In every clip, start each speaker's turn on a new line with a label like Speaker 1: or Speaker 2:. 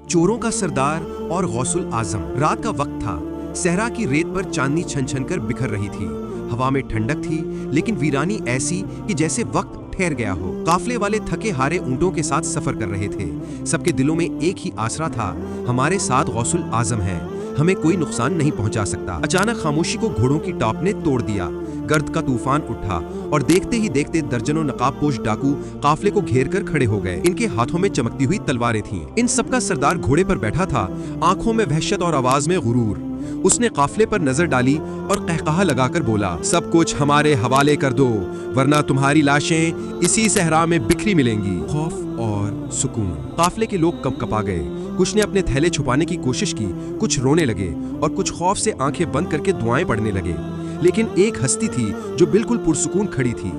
Speaker 1: चोरों का सरदार और गौसुल आजम। रात का वक्त था। सहरा की रेत पर चांदनी छन छन कर बिखर रही थी। हवा में ठंडक थी, लेकिन वीरानी ऐसी कि जैसे वक्त ठहर गया हो। काफले वाले थके हारे ऊंटों के साथ सफर कर रहे थे। सबके दिलों में एक ही आसरा था, हमारे साथ गौसुल आजम है, हमें कोई नुकसान नहीं पहुंचा सकता। अचानक खामोशी को घोड़ों की टॉप ने तोड़ दिया। गर्द का तूफान उठा और देखते ही देखते दर्जनों नकाबपोश डाकू काफले को घेर कर खड़े हो गए। इनके हाथों में चमकती हुई तलवारें थीं। इन सबका सरदार घोड़े पर बैठा था, आंखों में वहशत और आवाज में गुरूर। उसने काफले पर नजर डाली और कहकहा लगाकर बोला, सब कुछ हमारे हवाले कर दो, वरना तुम्हारी लाशें इसी सहरा में बिखरी मिलेंगी। खौफ और सुकून। काफले के लोग कपकपा गए। कुछ ने अपने थैले छुपाने की कोशिश की, कुछ रोने लगे और कुछ खौफ से आंखें बंद करके दुआएं पढ़ने लगे। लेकिन एक हस्ती थी जो बिल्कुल पुरसुकून खड़ी थी,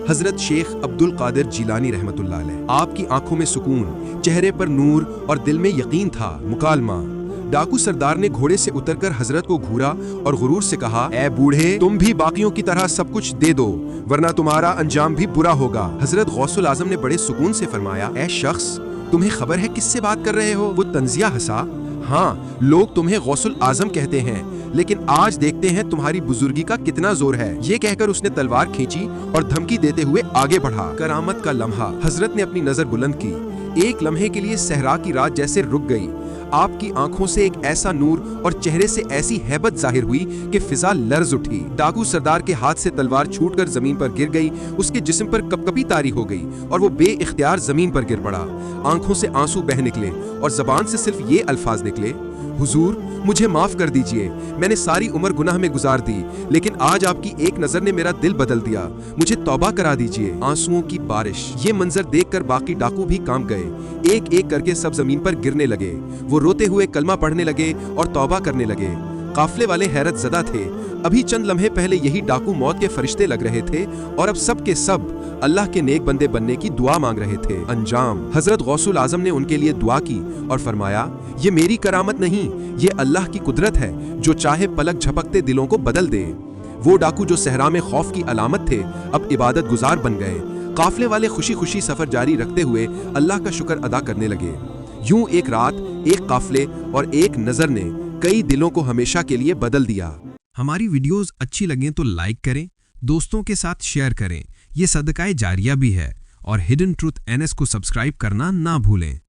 Speaker 1: हजरत शेख अब्दुल कादिर जिलानी रहमतुल्लाह अलैह। आपकी आंखों में सुकून, चेहरे पर नूर और दिल में यकीन था, मुकालमा। डाकू सरदार ने घोड़े से उतरकर हजरत को घूरा और गुरूर से कहा, ऐ बूढ़े, तुम भी बाकियों की तरह सब कुछ दे दो, वरना तुम्हारा अंजाम भी बुरा होगा। हजरत गौसुल आजम ने बड़े सुकून से फरमाया, ऐ शख्स, तुम्हें खबर है किससे बात कर रहे हो? वो तंजिया हंसा, हाँ, लोग तुम्हें गौसुल आजम कहते हैं, लेकिन आज देखते हैं तुम्हारी बुजुर्गी का कितना जोर है। ये कहकर उसने तलवार खींची और धमकी देते हुए आगे बढ़ा। करामत का लम्हा। हजरत ने अपनी नजर बुलंद की। एक लम्हे के लिए सहरा की रात जैसे रुक गई। आपकी आंखों से एक ऐसा नूर और चेहरे से ऐसी हैबत जाहिर हुई कि फिजा लर्ज उठी। डाकू सरदार के हाथ से तलवार छूटकर जमीन पर गिर गई। उसके जिस्म पर कपकपी तारी हो गई और वो बेइख्तियार जमीन पर गिर पड़ा। आंखों से आंसू बह निकले और जबान से सिर्फ ये अल्फाज निकले, हुजूर, मुझे माफ कर दीजिए, मैंने सारी उम्र गुनाह में गुजार दी, लेकिन आज आपकी एक नजर ने मेरा दिल बदल दिया, मुझे तौबा करा दीजिए। आंसुओं की बारिश। ये मंजर देखकर बाकी डाकू भी कांप गए। एक एक करके सब जमीन पर गिरने लगे। वो रोते हुए कलमा पढ़ने लगे और तौबा करने लगे। काफले वाले हैरत ज़दा थे। अभी चंद लम्हे पहले यही डाकू मौत के फरिश्ते लग रहे थे और अब सब के सब अल्लाह के नेक बंदे बनने की दुआ मांग रहे थे। अंजाम। हजरत गौसुल आजम ने उनके लिए दुआ की और फरमाया, ये मेरी करामत नहीं, ये अल्लाह की कुदरत है, जो चाहे पलक झपकते दिलों को बदल दे। वो डाकू जो सहरा में खौफ की अलामत थे, अब इबादत गुजार बन गए। काफले वाले खुशी खुशी सफर जारी रखते हुए अल्लाह का शुक्र अदा करने लगे। यूं एक रात, एक काफले और एक नजर ने कई दिलों को हमेशा के लिए बदल दिया।
Speaker 2: हमारी वीडियोस अच्छी लगें तो लाइक करें, दोस्तों के साथ शेयर करें, ये सदकाए जारिया भी है। और हिडन ट्रूथ NS को सब्सक्राइब करना ना भूलें।